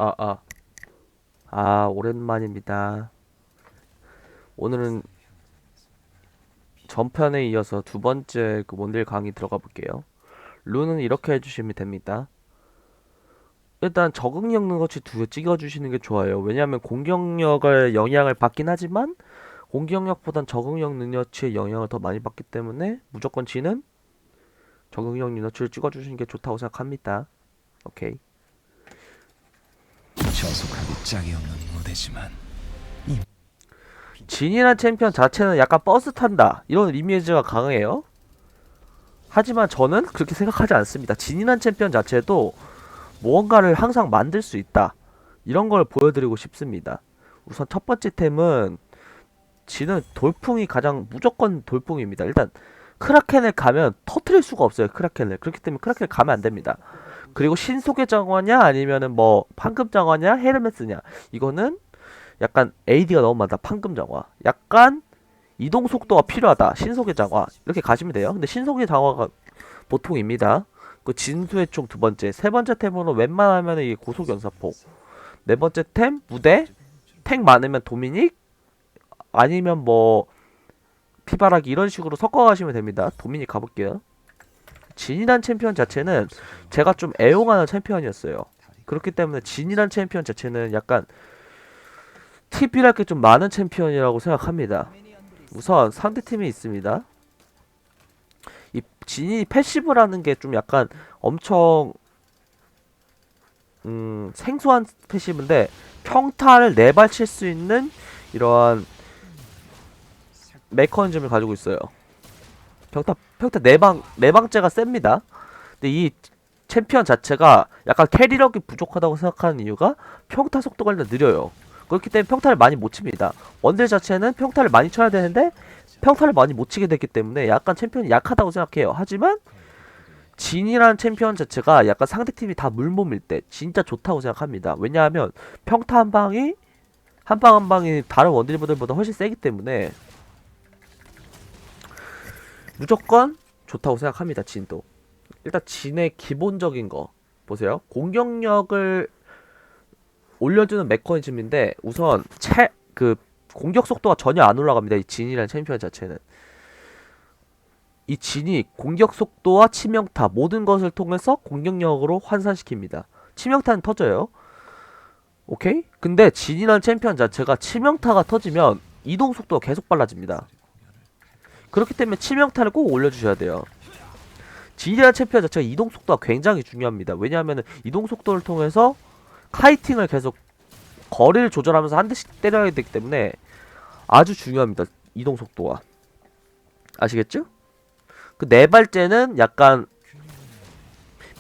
아, 아, 아, 오랜만입니다. 오늘은 전편에 이어서 두 번째 그 몬딜 강의 들어가 볼게요. 룬은 이렇게 해주시면 됩니다. 일단 적응력 능력치 두 개 찍어주시는 게 좋아요. 왜냐하면 공격력을 영향을 받긴 하지만 공격력보단 적응력 능력치의 영향을 더 많이 받기 때문에 무조건 G는 적응력 능력치를 찍어주시는 게 좋다고 생각합니다. 오케이. 저속하고 짝이 없는 무대지만 진이란 챔피언 자체는 약간 버스 탄다 이런 이미지가 강해요. 하지만 저는 그렇게 생각하지 않습니다. 진이란 챔피언 자체도 무언가를 항상 만들 수 있다. 이런 걸 보여드리고 싶습니다. 우선 첫 번째 템은 진은 돌풍이 가장 무조건 돌풍입니다. 일단 크라켄을 가면 터트릴 수가 없어요. 크라켄을. 그렇기 때문에 크라켄을 가면 안 됩니다. 그리고 신속의 장화냐 아니면은 뭐 판금 장화냐 헤르메스냐 이거는 약간 AD가 너무 많다. 판금 장화. 약간 이동 속도가 필요하다. 신속의 장화. 이렇게 가시면 돼요. 근데 신속의 장화가 보통입니다. 그 진수의 총 두 번째. 세 번째 템으로 웬만하면 이게 고속 연사포. 네 번째 템 무대. 탱 많으면 도미닉. 아니면 뭐 피바라기 이런 식으로 섞어 가시면 됩니다. 도미닉 가볼게요. 진이란 챔피언 자체는 제가 좀 애용하는 챔피언이었어요. 그렇기 때문에 진이란 챔피언 자체는 약간 팁이랄 게 좀 많은 챔피언이라고 생각합니다. 우선 상대팀이 있습니다. 이 진이 패시브라는 게 좀 약간 엄청 생소한 패시브인데 평타를 4발 칠 수 있는 이러한 메커니즘을 가지고 있어요. 평타 4방째가 셉니다. 근데 이 챔피언 자체가 약간 캐리력이 부족하다고 생각하는 이유가 평타 속도가 일단 느려요. 그렇기 때문에 평타를 많이 못 칩니다. 원딜 자체는 평타를 많이 쳐야 되는데 평타를 많이 못 치게 됐기 때문에 약간 챔피언이 약하다고 생각해요. 하지만 진이라는 챔피언 자체가 약간 상대팀이 다 물몸일 때 진짜 좋다고 생각합니다. 왜냐하면 평타 한 방이 한 방 한 방이 다른 원딜들보다 훨씬 세기 때문에 무조건 좋다고 생각합니다. 진도. 일단 진의 기본적인 거 보세요. 공격력을 올려주는 메커니즘인데 우선 그 공격 속도가 전혀 안 올라갑니다. 이 진이라는 챔피언 자체는. 이 진이 공격 속도와 치명타 모든 것을 통해서 공격력으로 환산시킵니다. 치명타는 터져요. 오케이? 근데 진이라는 챔피언 자체가 치명타가 터지면 이동 속도가 계속 빨라집니다. 그렇기 때문에 치명타를 꼭 올려주셔야 돼요. 진이라는 챔피언 자체가 이동 속도가 굉장히 중요합니다. 왜냐하면 이동 속도를 통해서 카이팅을 계속 거리를 조절하면서 한 대씩 때려야 되기 때문에 아주 중요합니다. 이동 속도가. 아시겠죠? 그 네 발째는 약간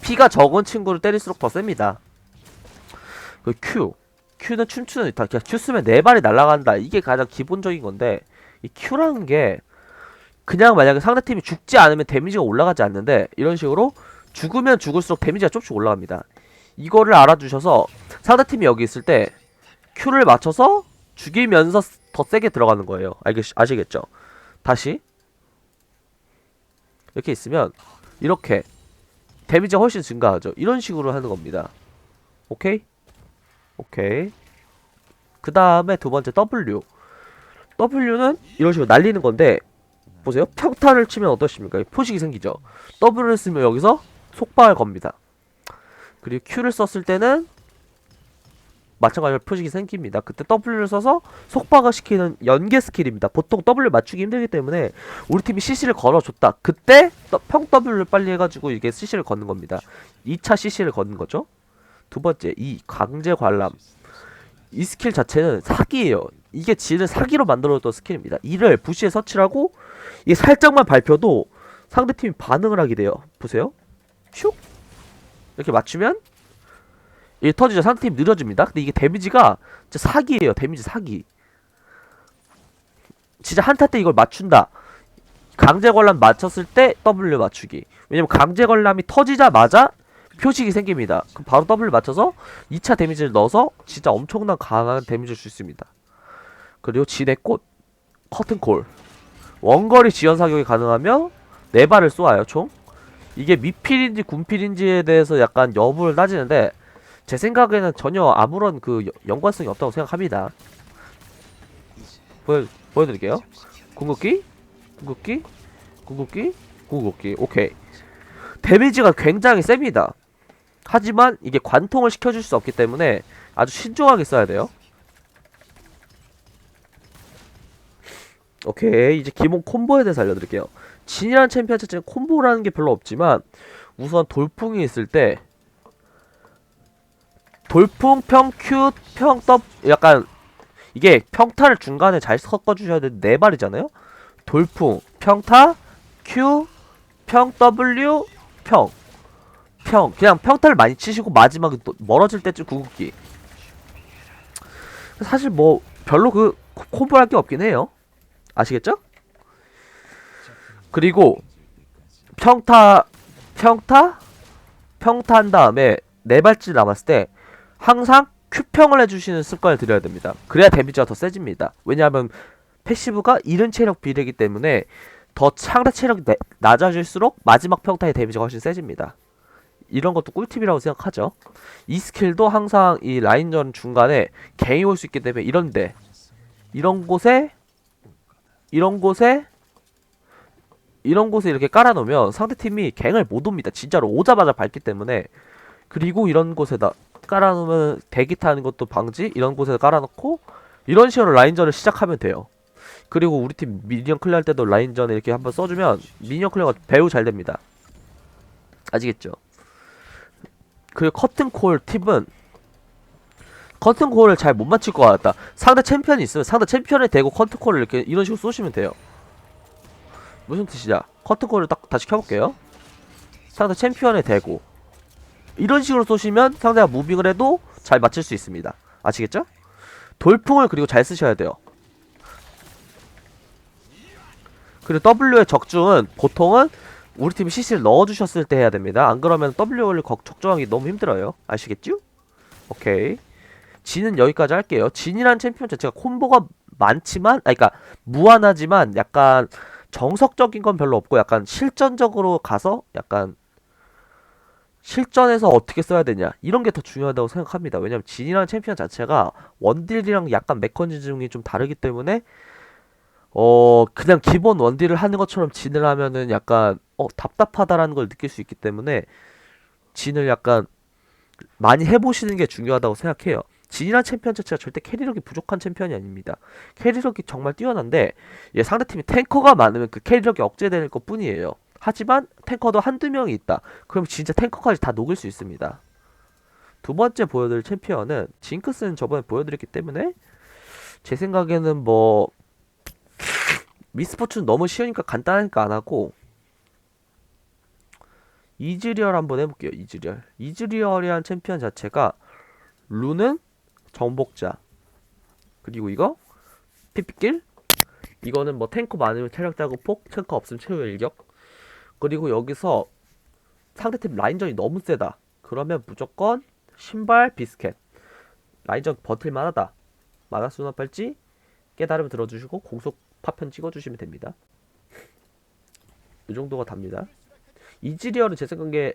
피가 적은 친구를 때릴수록 더 셉니다. 그 Q는 춤추는 있다. 그냥 Q 쓰면 네 발이 날아간다. 이게 가장 기본적인 건데 이 Q라는 게 그냥 만약에 상대팀이 죽지 않으면 데미지가 올라가지 않는데 이런 식으로 죽으면 죽을수록 데미지가 조금씩 올라갑니다. 이거를 알아주셔서 상대팀이 여기 있을 때 Q를 맞춰서 죽이면서 더 세게 들어가는 거예요. 아시겠죠? 다시 이렇게 있으면 이렇게 데미지가 훨씬 증가하죠. 이런 식으로 하는 겁니다. 오케이? 오케이. 그 다음에 두 번째 W. W는 이런 식으로 날리는 건데 보세요. 평타를 치면 어떠십니까? 표식이 생기죠. W를 쓰면 여기서 속박을 겁니다. 그리고 Q를 썼을 때는 마찬가지로 표식이 생깁니다. 그때 W를 써서 속박을 시키는 연계 스킬입니다. 보통 W 맞추기 힘들기 때문에 우리 팀이 CC를 걸어줬다. 그때 평 W를 빨리 해가지고 이게 CC를 걷는 겁니다. 2차 CC를 걷는 거죠. 두 번째, 이 강제 관람. 이 스킬 자체는 사기예요. 이게 진을 사기로 만들어줬던 스킬입니다. 이를 부시에 서치하고 이게 살짝만 밟혀도 상대팀이 반응을 하게 돼요. 보세요. 슉! 이렇게 맞추면 이 터지죠. 상대팀이 느려집니다. 근데 이게 데미지가 진짜 사기예요. 데미지 사기. 진짜 한타 때 이걸 맞춘다. 강제 관람 맞췄을 때 W 맞추기. 왜냐면 강제 관람이 터지자마자 표식이 생깁니다. 그럼 바로 W 맞춰서 2차 데미지를 넣어서 진짜 엄청난 강한 데미지를 줄 수 있습니다. 그리고 진의 꽃 커튼콜. 원거리 지연 사격이 가능하며 4발을 쏘아요 총. 이게 미필인지 군필인지에 대해서 약간 여부를 따지는데 제 생각에는 전혀 아무런 그 연관성이 없다고 생각합니다. 보여드릴게요. 궁극기, 궁극기, 궁극기, 궁극기. 오케이. 데미지가 굉장히 셉니다. 하지만 이게 관통을 시켜줄 수 없기 때문에 아주 신중하게 써야 돼요. 오케이. 이제 기본 콤보에 대해서 알려드릴게요. 진이라는 챔피언 자체는 콤보라는 게 별로 없지만 우선 돌풍이 있을 때 돌풍, 평, 큐, 평, 더 약간 이게 평타를 중간에 잘 섞어주셔야 되는데 네 발이잖아요? 돌풍, 평타, 큐, 평, W, 평. 그냥 평타를 많이 치시고 마지막에 또 멀어질 때쯤 궁극기. 사실 뭐 별로 그 콤보할 게 없긴 해요. 아시겠죠? 그리고 평타 한 다음에 네 발질 남았을 때 항상 큐평을 해주시는 습관을 들여야 됩니다. 그래야 데미지가 더 세집니다. 왜냐하면 패시브가 이른 체력 비례이기 때문에 더 상대 체력이 낮아질수록 마지막 평타의 데미지가 훨씬 세집니다. 이런 것도 꿀팁이라고 생각하죠. 이 스킬도 항상 이 라인전 중간에 갱이 올 수 있기 때문에 이런 곳에 이렇게 깔아놓으면 상대팀이 갱을 못 옵니다. 진짜로 오자마자 밟기 때문에. 그리고 이런 곳에다 깔아놓으면 대기 타는 것도 방지. 이런 곳에 깔아놓고 이런 식으로 라인전을 시작하면 돼요. 그리고 우리 팀 미니언 클리어 할 때도 라인전에 이렇게 한번 써주면 미니언 클리어가 매우 잘 됩니다. 아시겠죠? 그리고 커튼콜 팁은 커튼콜을 잘 못 맞출 것 같다. 상대 챔피언이 있으면 상대 챔피언에 대고 커튼콜을 이렇게 이런 식으로 쏘시면 돼요. 무슨 뜻이냐? 커튼콜을 딱 다시 켜볼게요. 상대 챔피언에 대고 이런 식으로 쏘시면 상대가 무빙을 해도 잘 맞출 수 있습니다. 아시겠죠? 돌풍을 그리고 잘 쓰셔야 돼요. 그리고 W의 적중은 보통은 우리 팀이 CC를 넣어주셨을 때 해야 됩니다. 안 그러면 W를 적중하기 너무 힘들어요. 아시겠죠? 오케이. 진은 여기까지 할게요. 진이란 챔피언 자체가 콤보가 많지만, 그러니까 무한하지만 약간 정석적인 건 별로 없고 약간 실전적으로 가서 약간 실전에서 어떻게 써야 되냐 이런 게 더 중요하다고 생각합니다. 왜냐면 진이라는 챔피언 자체가 원딜이랑 약간 메커니즘이 좀 다르기 때문에 그냥 기본 원딜을 하는 것처럼 진을 하면은 약간 답답하다라는 걸 느낄 수 있기 때문에 진을 약간 많이 해보시는 게 중요하다고 생각해요. 진이란 챔피언 자체가 절대 캐리력이 부족한 챔피언이 아닙니다. 캐리력이 정말 뛰어난데 상대팀이 탱커가 많으면 그 캐리력이 억제될 것 뿐이에요. 하지만 탱커도 한두 명이 있다. 그럼 진짜 탱커까지 다 녹일 수 있습니다. 두 번째 보여드릴 챔피언은 징크스는 저번에 보여드렸기 때문에 제 생각에는 뭐 미스포츠는 너무 쉬우니까 간단하니까 안하고 이즈리얼 한번 해볼게요. 이즈리얼이란 챔피언 자체가 룬은 정복자, 그리고 이거 피피길, 이거는 뭐 탱커 많으면 체력 자극폭, 탱커 없으면 최후 일격. 그리고 여기서 상대팀 라인전이 너무 세다 그러면 무조건 신발 비스켓. 라인전 버틸만하다, 마나수나 팔찌 깨달음 들어주시고 공속 파편 찍어주시면 됩니다. 이 정도가 답니다. 이즈리얼은 제 생각에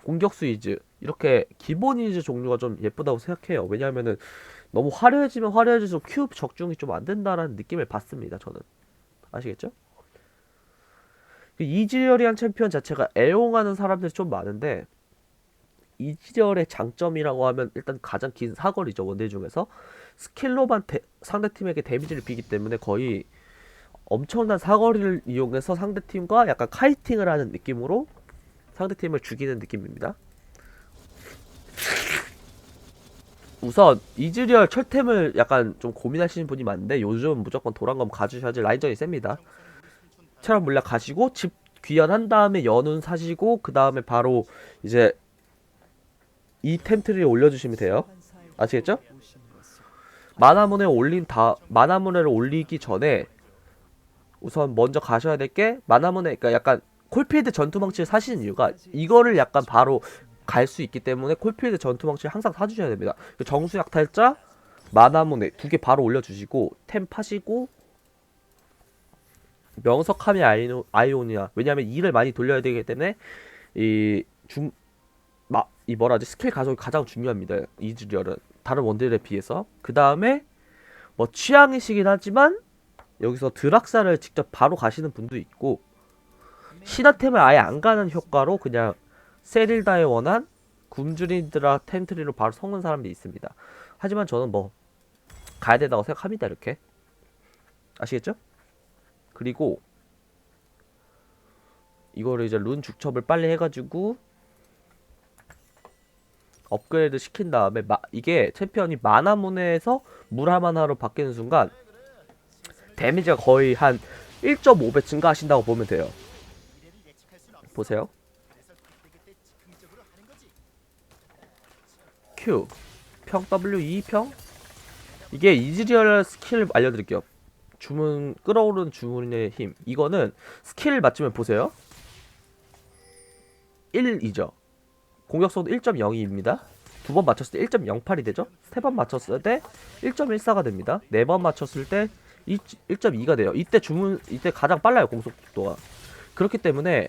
공격수 이즈, 이렇게 기본 이즈 종류가 좀 예쁘다고 생각해요. 왜냐하면은 너무 화려해지면 화려해질수록 큐 적중이 좀 안 된다라는 느낌을 받습니다. 저는. 아시겠죠? 이즈리얼이란 챔피언 자체가 애용하는 사람들이 좀 많은데 이즈리얼의 장점이라고 하면 일단 가장 긴 사거리죠. 원딜 중에서 스킬로만 상대팀에게 데미지를 비기 때문에 거의 엄청난 사거리를 이용해서 상대팀과 약간 카이팅을 하는 느낌으로 상대팀을 죽이는 느낌입니다. 우선 이즈리얼 철템을 약간 좀 고민하시는 분이 많은데 요즘 무조건 도란검 가주셔야지 라인전이 셉니다. 체력 물약 가시고 집 귀환한 다음에 연운 사시고 그 다음에 바로 이제 이 템트리에 올려주시면 돼요. 아시겠죠? 마나문을 올리기 전에 우선 먼저 가셔야 될 게 마나문에, 그러니까 약간 콜필드 전투망치를 사시는 이유가 이거를 약간 바로 갈 수 있기 때문에 콜필드 전투망치를 항상 사주셔야 됩니다. 정수약탈자, 마나문에 두 개 바로 올려주시고 템 파시고 명석함이 아이오니아, 왜냐하면 일을 많이 돌려야 되기 때문에 이 뭐라지 스킬 가속이 가장 중요합니다. 이즈리얼은 다른 원딜에 비해서. 그 다음에 뭐 취향이시긴 하지만 여기서 드락사를 직접 바로 가시는 분도 있고 신화템을 아예 안 가는 효과로 그냥 세릴다의 원한 굶주린드라 텐트리로 바로 섞는 사람도 있습니다. 하지만 저는 뭐 가야 된다고 생각합니다. 이렇게 아시겠죠? 그리고 이거를 이제 룬 죽첩을 빨리 해가지고 업그레이드 시킨 다음에 이게 챔피언이 마나문에서 물하마나로 바뀌는 순간 데미지가 거의 한 1.5배 증가하신다고 보면 돼요. 보세요. Q 평 W 2평 이게 이즈리얼 스킬 알려드릴게요. 주문 끌어오르는 주문의 힘. 이거는 스킬 맞추면 보세요. 1이죠. 공격속도 1.02입니다. 두 번 맞췄을 때 1.08이 되죠. 세 번 맞췄을 때 1.14가 됩니다. 네 번 맞췄을 때 1.2가 돼요. 이때 가장 빨라요, 공속도가. 그렇기 때문에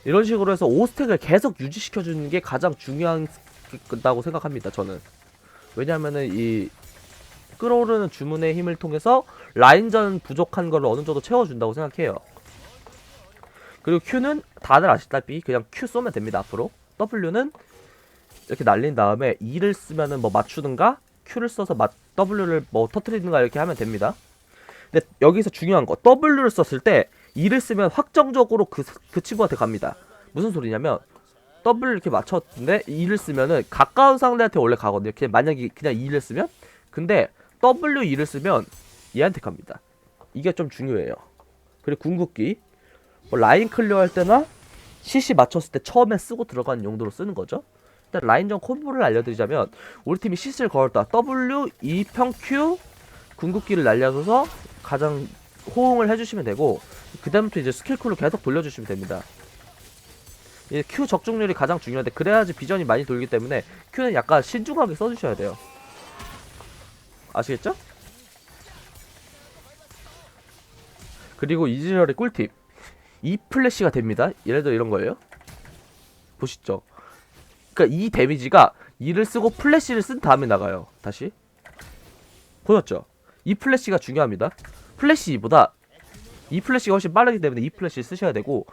이런 식으로 해서 5스택을 계속 유지시켜주는 게 가장 중요하다고 생각합니다, 저는. 왜냐면은 이 끌어오르는 주문의 힘을 통해서 라인전 부족한 걸 어느 정도 채워준다고 생각해요. 그리고 Q는 다들 아시다시피 그냥 Q 쏘면 됩니다, 앞으로. W는 이렇게 날린 다음에 E를 쓰면은 뭐 맞추든가 Q를 써서 W를 뭐 터트리든가 이렇게 하면 됩니다. 근데 여기서 중요한 거, W를 썼을 때 E를 쓰면 확정적으로 그 친구한테 갑니다. 무슨 소리냐면 W 이렇게 맞췄는데 E를 쓰면은 가까운 상대한테 원래 가거든요. 그냥 만약에 그냥 E를 쓰면. 근데 W E를 쓰면 얘한테 갑니다. 이게 좀 중요해요. 그리고 궁극기 뭐 라인 클리어 할 때나 CC 맞췄을 때 처음에 쓰고 들어가는 용도로 쓰는 거죠. 일단 라인전 콤보를 알려드리자면 우리 팀이 CC를 걸었다. W, E 평 Q 궁극기를 날려줘서 가장 호응을 해주시면 되고 그 다음부터 이제 스킬쿨을 계속 돌려주시면 됩니다. 이 Q 적중률이 가장 중요한데 그래야지 비전이 많이 돌기 때문에 Q는 약간 신중하게 써주셔야 돼요. 아시겠죠? 그리고 이즈리얼의 꿀팁 이 플래시가 됩니다. 예를 들어 이런 거예요. 보시죠. 그러니까 이 데미지가 E를 쓰고 플래시를 쓴 다음에 나가요. 다시 보셨죠? 이 플래시가 중요합니다. 플래시 E보다 이 플래시가 훨씬 빠르기 때문에 이 플래시를 쓰셔야 되고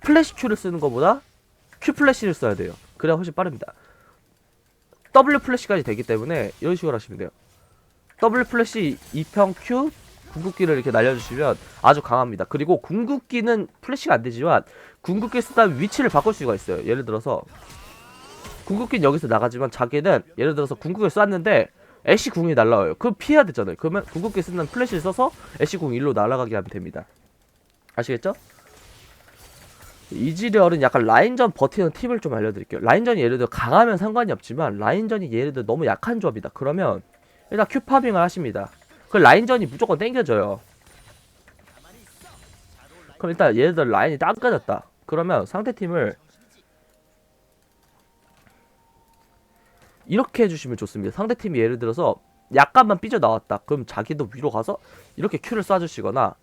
플래시 Q를 쓰는 것보다 Q 플래시를 써야 돼요. 그래야 훨씬 빠릅니다. W 플래시까지 되기 때문에 이런 식으로 하시면 돼요. W 플래시 2평 Q 궁극기를 이렇게 날려주시면 아주 강합니다. 그리고 궁극기는 플래시가 안되지만 궁극기 쓰다 위치를 바꿀 수가 있어요. 예를 들어서 궁극기는 여기서 나가지만 자기는 예를 들어서 궁극기를 쐈는데 애쉬 궁이 날라와요. 그럼 피해야 되잖아요. 그러면 궁극기 쓰는 플래시를 써서 애쉬 궁 일로 날아가게 하면 됩니다. 아시겠죠? 이즈리얼은 약간 라인전 버티는 팁을 좀 알려드릴게요. 라인전이 예를 들어 강하면 상관이 없지만 라인전이 예를 들어 너무 약한 조합이다. 그러면 일단 Q 파밍을 하십니다. 그 라인전이 무조건 땡겨져요. 그럼 일단 예를 들어 라인이 닦아졌다. 그러면 상대팀을 이렇게 해주시면 좋습니다. 상대팀이 예를 들어서 약간만 삐져나왔다. 그럼 자기도 위로 가서 이렇게 Q를 쏴주시거나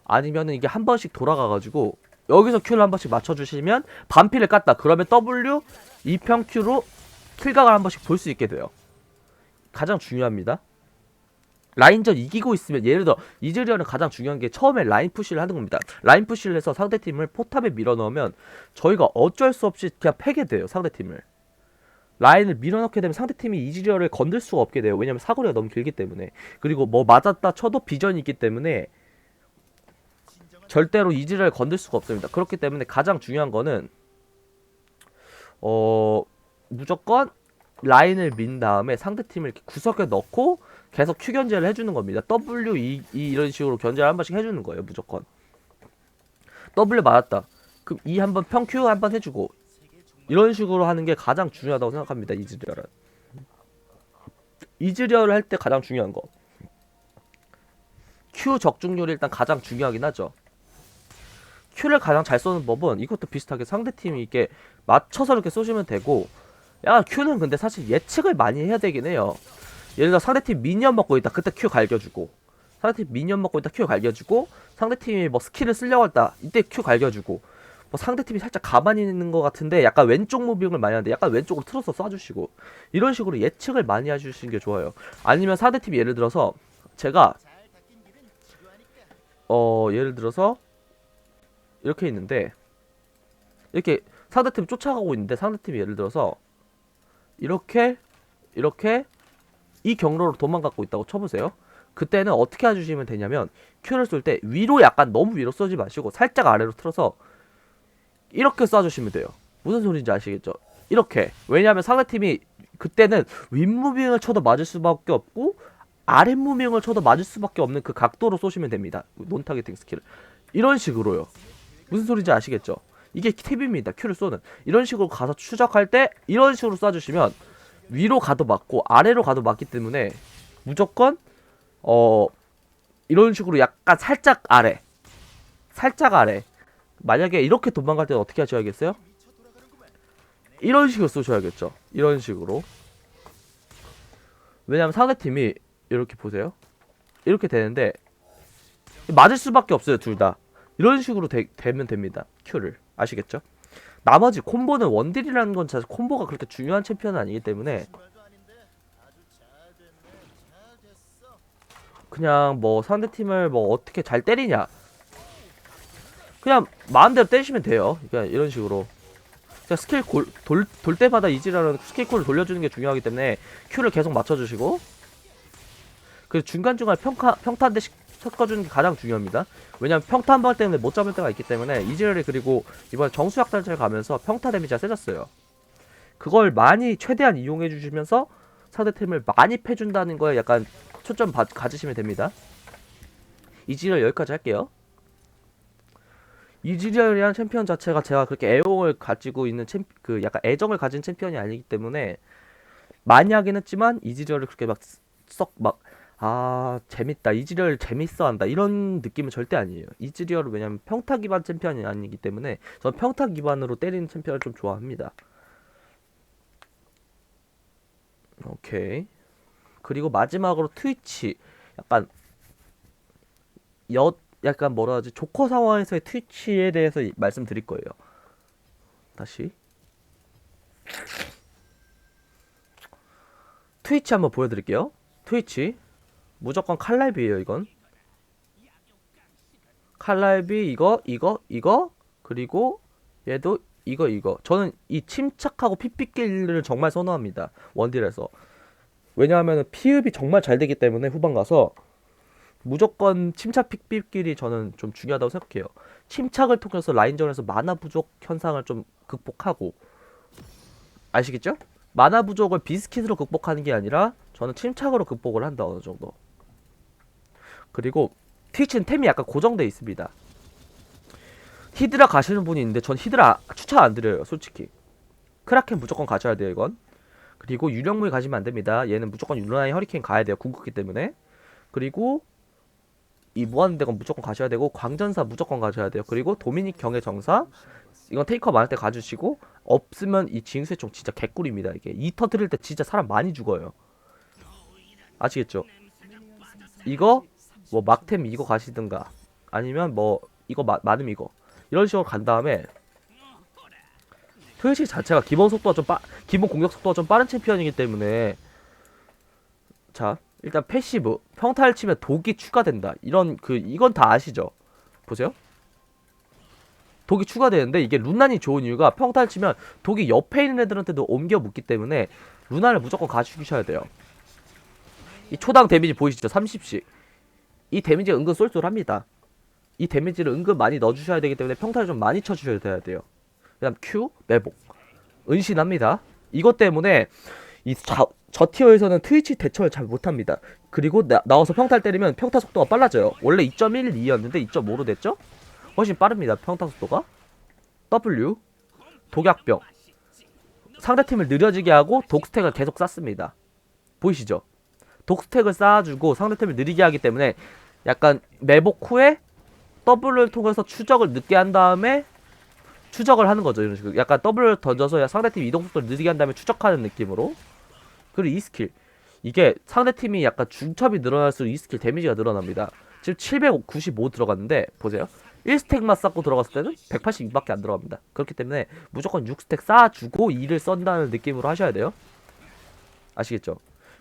아니면은 이게 한 번씩 돌아가가지고 여기서 Q를 한 번씩 맞춰주시면 반피를 깠다. 그러면 W 2평 Q로 킬각을 한 번씩 볼 수 있게 돼요. 가장 중요합니다. 라인전 이기고 있으면 예를 들어 이즈리얼은 가장 중요한 게 처음에 라인 푸시를 하는 겁니다. 라인 푸시를 해서 상대팀을 포탑에 밀어넣으면 저희가 어쩔 수 없이 그냥 패게 돼요. 상대팀을 라인을 밀어넣게 되면 상대팀이 이즈리얼을 건들 수가 없게 돼요. 왜냐면 사거리가 너무 길기 때문에. 그리고 뭐 맞았다 쳐도 비전이 있기 때문에 절대로 이즈리얼을 건들 수가 없습니다. 그렇기 때문에 가장 중요한 거는 무조건 라인을 민 다음에 상대팀을 이렇게 구석에 넣고 계속 Q 견제를 해주는 겁니다. W, E 이런 식으로 견제를 한 번씩 해주는 거예요. 무조건 W 맞았다. 그럼 E 한번 평 Q 한번 해주고 이런 식으로 하는 게 가장 중요하다고 생각합니다. 이즈리얼은 이즈리얼을 할 때 가장 중요한 거 Q 적중률이 일단 가장 중요하긴 하죠. Q를 가장 잘 쏘는 법은 이것도 비슷하게 상대팀이 이렇게 맞춰서 이렇게 쏘시면 되고 야 Q는 근데 사실 예측을 많이 해야 되긴 해요. 예를 들어 상대팀 미니언 먹고 있다. 그때 Q 갈겨주고 상대팀 미니언 먹고 있다. Q 갈겨주고 상대팀이 뭐 스킬을 쓰려고 했다. 이때 Q 갈겨주고 뭐 상대팀이 살짝 가만히 있는 것 같은데 약간 왼쪽 무빙을 많이 하는데 약간 왼쪽으로 틀어서 쏴주시고 이런 식으로 예측을 많이 해주시는 게 좋아요. 아니면 상대팀이 예를 들어서 제가 예를 들어서 이렇게 있는데 이렇게 상대팀이 쫓아가고 있는데 상대팀이 예를 들어서 이렇게 이 경로로 도망가고 있다고 쳐보세요. 그때는 어떻게 해주시면 되냐면 Q를 쏠 때 위로 약간 너무 위로 쏘지 마시고 살짝 아래로 틀어서 이렇게 쏴주시면 돼요. 무슨 소리인지 아시겠죠? 이렇게. 왜냐하면 상대팀이 그때는 윗무빙을 쳐도 맞을 수밖에 없고 아랫무빙을 쳐도 맞을 수밖에 없는 그 각도로 쏘시면 됩니다. 논타겟팅 스킬을. 이런 식으로요. 무슨 소리인지 아시겠죠? 이게 팁입니다. Q를 쏘는. 이런 식으로 가서 추적할 때 이런 식으로 쏴주시면 위로 가도 맞고 아래로 가도 맞기 때문에 무조건 이런 식으로 약간 살짝 아래 만약에 이렇게 도망갈 때는 어떻게 하셔야겠어요? 이런 식으로 쏘셔야겠죠. 이런 식으로. 왜냐면 상대팀이 이렇게 보세요. 이렇게 되는데 맞을 수밖에 없어요. 둘 다. 이런 식으로 되면 됩니다. Q를. 아시겠죠? 나머지 콤보는 원딜이라는 건 사실 콤보가 그렇게 중요한 챔피언은 아니기 때문에 그냥 뭐 상대팀을 뭐 어떻게 잘 때리냐 그냥 마음대로 때리시면 돼요. 그냥 이런 식으로 그냥 스킬 돌 때마다 이지라는 스킬 콜을 돌려주는 게 중요하기 때문에 Q를 계속 맞춰주시고 그리고 중간중간 평타 한 대씩 섞어주는 게 가장 중요합니다. 왜냐면 평타 한 방 때문에 못 잡을 때가 있기 때문에 이지랄이 그리고 이번에 정수약탈출 가면서 평타 데미지가 세졌어요. 그걸 많이 최대한 이용해 주시면서 상대팀을 많이 패준다는 거에 약간 초점 가지시면 됩니다. 이지랄 여기까지 할게요. 이지랄이라는 챔피언 자체가 제가 그렇게 애용을 가지고 있는 약간 애정을 가진 챔피언이 아니기 때문에 많이 하긴 했지만 이지랄을 그렇게 재밌다. 이지리얼 재밌어 한다. 이런 느낌은 절대 아니에요. 이지리얼은 왜냐면 평타 기반 챔피언이 아니기 때문에 저는 평타 기반으로 때리는 챔피언을 좀 좋아합니다. 오케이. 그리고 마지막으로 트위치. 약간 뭐라 하지? 조커 상황에서의 트위치에 대해서 말씀드릴 거예요. 다시. 트위치 한번 보여드릴게요. 트위치. 무조건 칼날비에요. 이건 칼날비 이거 그리고 얘도 이거 저는 이 침착하고 핏빛길을 정말 선호합니다. 원딜에서. 왜냐하면 피흡이 정말 잘 되기 때문에 후반 가서 무조건 침착 핏빛길이 저는 좀 중요하다고 생각해요. 침착을 통해서 라인전에서 마나 부족 현상을 좀 극복하고 아시겠죠? 마나 부족을 비스킷으로 극복하는 게 아니라 저는 침착으로 극복을 한다. 어느 정도. 그리고 트위치는 템이 약간 고정돼 있습니다. 히드라 가시는 분이 있는데 전 히드라 추천 안 드려요. 솔직히 크라켄 무조건 가셔야 돼요. 이건. 그리고 유령무이 가시면 안 됩니다. 얘는 무조건 유나의 허리케인 가야 돼요. 궁극기 때문에. 그리고 이 무한대건 무조건 가셔야 되고 광전사 무조건 가셔야 돼요. 그리고 도미닉 경의 정사 이건 테이커 많을 때 가주시고 없으면 이 징수의 총 진짜 개꿀입니다. 이게 이 터뜨릴 때 진짜 사람 많이 죽어요. 아시겠죠? 이거 뭐 막템 이거 가시든가 아니면 뭐 이거 마름 이거 이런 식으로 간 다음에 트위치 자체가 기본 공격 속도가 좀 빠른 챔피언이기 때문에 자 일단 패시브 평타를 치면 독이 추가된다. 이건 다 아시죠? 보세요. 독이 추가되는데 이게 루난이 좋은 이유가 평타를 치면 독이 옆에 있는 애들한테도 옮겨 묻기 때문에 루난을 무조건 가주셔야 돼요. 이 초당 데미지 보이시죠? 30씩. 이 데미지가 은근 쏠쏠합니다. 이 데미지를 은근 많이 넣어주셔야 되기 때문에 평타를 좀 많이 쳐주셔야 돼요. 그 다음 Q, 매복. 은신합니다. 이것 때문에 저 티어에서는 트위치 대처를 잘 못합니다. 그리고 나와서 평타를 때리면 평타 속도가 빨라져요. 원래 2.12였는데 2.5로 됐죠? 훨씬 빠릅니다. 평타 속도가. W, 독약병. 상대팀을 느려지게 하고 독스택을 계속 쌓습니다. 보이시죠? 독스택을 쌓아주고 상대팀을 느리게 하기 때문에 약간 매복 후에 W를 통해서 추적을 늦게 한 다음에 추적을 하는 거죠. 이런 식으로 약간 W를 던져서 상대팀 이동 속도를 느리게 한 다음에 추적하는 느낌으로. 그리고 이 스킬 이게 상대팀이 약간 중첩이 늘어날수록 이 스킬 데미지가 늘어납니다. 지금 795 들어갔는데 보세요. 1스택만 쌓고 들어갔을 때는 182밖에 안 들어갑니다. 그렇기 때문에 무조건 6스택 쌓아주고 2를 썬다는 느낌으로 하셔야 돼요. 아시겠죠?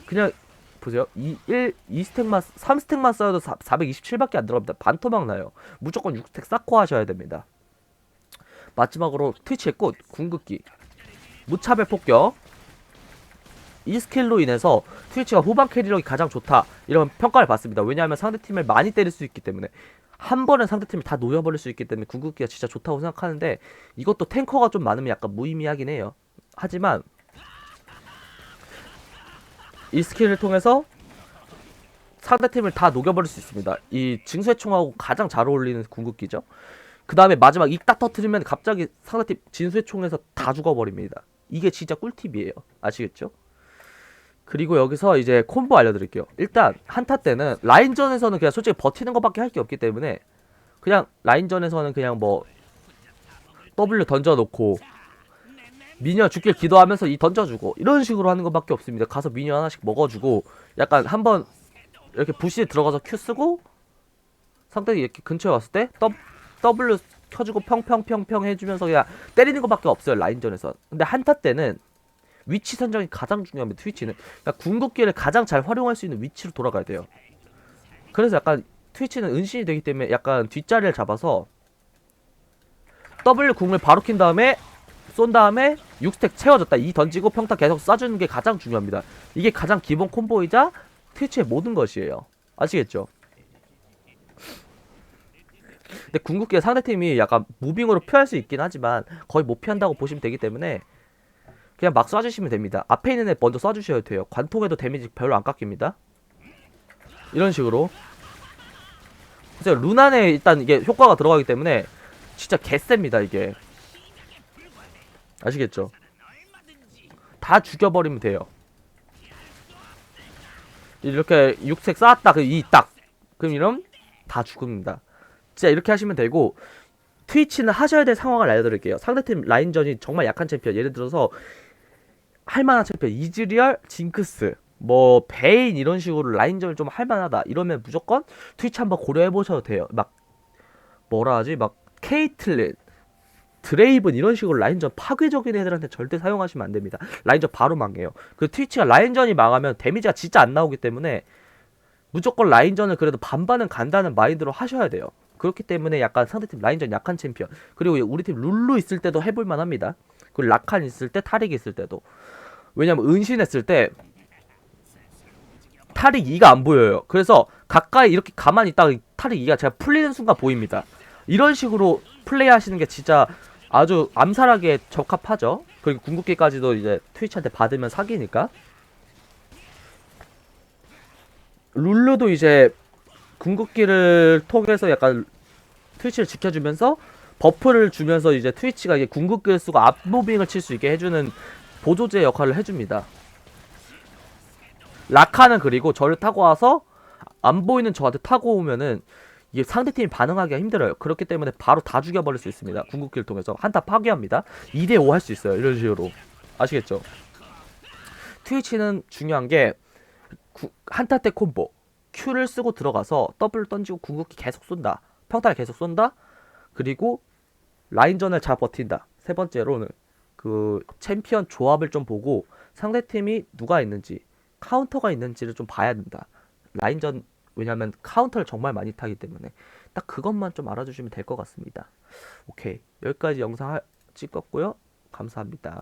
그냥 보세요. 2스택만 3스택만 쌓아도 427밖에 안 들어갑니다. 반토막 나요. 무조건 6스택 쌓고 하셔야 됩니다. 마지막으로 트위치의 꽃 궁극기 무차별 폭격. 이 스킬로 인해서 트위치가 후반 캐리력이 가장 좋다 이런 평가를 받습니다. 왜냐하면 상대팀을 많이 때릴 수 있기 때문에 한 번에 상대팀을 다 녹여버릴 수 있기 때문에 궁극기가 진짜 좋다고 생각하는데 이것도 탱커가 좀 많으면 약간 무의미하긴 해요. 하지만 이 스킬을 통해서 상대팀을 다 녹여버릴 수 있습니다. 이 징수의총하고 가장 잘 어울리는 궁극기죠. 그 다음에 마지막 이 딱 터트리면 갑자기 상대팀 진수의총에서 다 죽어버립니다. 이게 진짜 꿀팁이에요. 아시겠죠? 그리고 여기서 이제 콤보 알려드릴게요. 일단 한타 때는 라인전에서는 그냥 솔직히 버티는 것밖에 할 게 없기 때문에 그냥 라인전에서는 그냥 뭐 W 던져놓고 미니언 죽길 기도하면서 이 던져주고 이런 식으로 하는 것밖에 없습니다. 가서 미니언 하나씩 먹어주고 약간 한번 이렇게 부시에 들어가서 Q 쓰고 상대가 이렇게 근처에 왔을 때 W 켜주고 평평평평 해주면서 그냥 때리는 것밖에 없어요. 라인전에서. 근데 한타 때는 위치 선정이 가장 중요합니다. 트위치는 그러니까 궁극기를 가장 잘 활용할 수 있는 위치로 돌아가야 돼요. 그래서 약간 트위치는 은신이 되기 때문에 약간 뒷자리를 잡아서 W 궁을 바로 킨 다음에 쏜 다음에 6스택 채워졌다 이 던지고 평타 계속 쏴주는 게 가장 중요합니다. 이게 가장 기본 콤보이자 트위치의 모든 것이에요. 아시겠죠? 근데 궁극기가 상대팀이 약간 무빙으로 피할 수 있긴 하지만 거의 못 피한다고 보시면 되기 때문에 그냥 막 쏴주시면 됩니다. 앞에 있는 애 먼저 쏴주셔야 돼요. 관통에도 데미지 별로 안 깎입니다. 이런 식으로. 그래서 루난에 일단 이게 효과가 들어가기 때문에 진짜 개셉니다 이게. 아시겠죠? 다 죽여버리면 돼요. 이렇게 6색 쌓았다 그 이 딱 그럼 이러면 다 죽습니다. 진짜 이렇게 하시면 되고 트위치는 하셔야 될 상황을 알려드릴게요. 상대팀 라인전이 정말 약한 챔피언 예를 들어서 할만한 챔피언 이즈리얼, 징크스, 뭐 베인 이런 식으로 라인전을 좀 할만하다 이러면 무조건 트위치 한번 고려해보셔도 돼요. 막 뭐라 하지? 막 케이틀린, 드레이븐 이런 식으로 라인전 파괴적인 애들한테 절대 사용하시면 안 됩니다. 라인전 바로 망해요. 그 트위치가 라인전이 망하면 데미지가 진짜 안 나오기 때문에 무조건 라인전을 그래도 반반은 간다는 마인드로 하셔야 돼요. 그렇기 때문에 약간 상대팀 라인전 약한 챔피언 그리고 우리 팀 룰루 있을 때도 해볼만 합니다. 그리고 라칸 있을 때 타릭 있을 때도 왜냐면 은신했을 때 타릭 2가 안 보여요. 그래서 가까이 이렇게 가만히 있다가 타릭 2가 제가 풀리는 순간 보입니다. 이런 식으로 플레이 하시는 게 진짜 아주 암살하기에 적합하죠. 그리고 궁극기까지도 이제 트위치한테 받으면 사기니까. 룰루도 이제 궁극기를 통해서 약간 트위치를 지켜주면서 버프를 주면서 이제 트위치가 이게 궁극기를 쓰고 앞무빙을 칠 수 있게 해주는 보조제 역할을 해줍니다. 라카는 그리고 저를 타고 와서 안 보이는 저한테 타고 오면은 이게 상대팀이 반응하기가 힘들어요. 그렇기 때문에 바로 다 죽여버릴 수 있습니다. 궁극기를 통해서 한타 파괴합니다. 2대5 할 수 있어요. 이런 식으로. 아시겠죠? 트위치는 중요한 게 한타 때 콤보 Q를 쓰고 들어가서 W 던지고 궁극기 계속 쏜다. 평타를 계속 쏜다. 그리고 라인전을 잘 버틴다. 세 번째로는 그 챔피언 조합을 좀 보고 상대팀이 누가 있는지 카운터가 있는지를 좀 봐야 된다. 라인전 왜냐면 카운터를 정말 많이 타기 때문에 딱 그것만 좀 알아주시면 될 것 같습니다. 오케이 여기까지 영상 찍었고요. 감사합니다.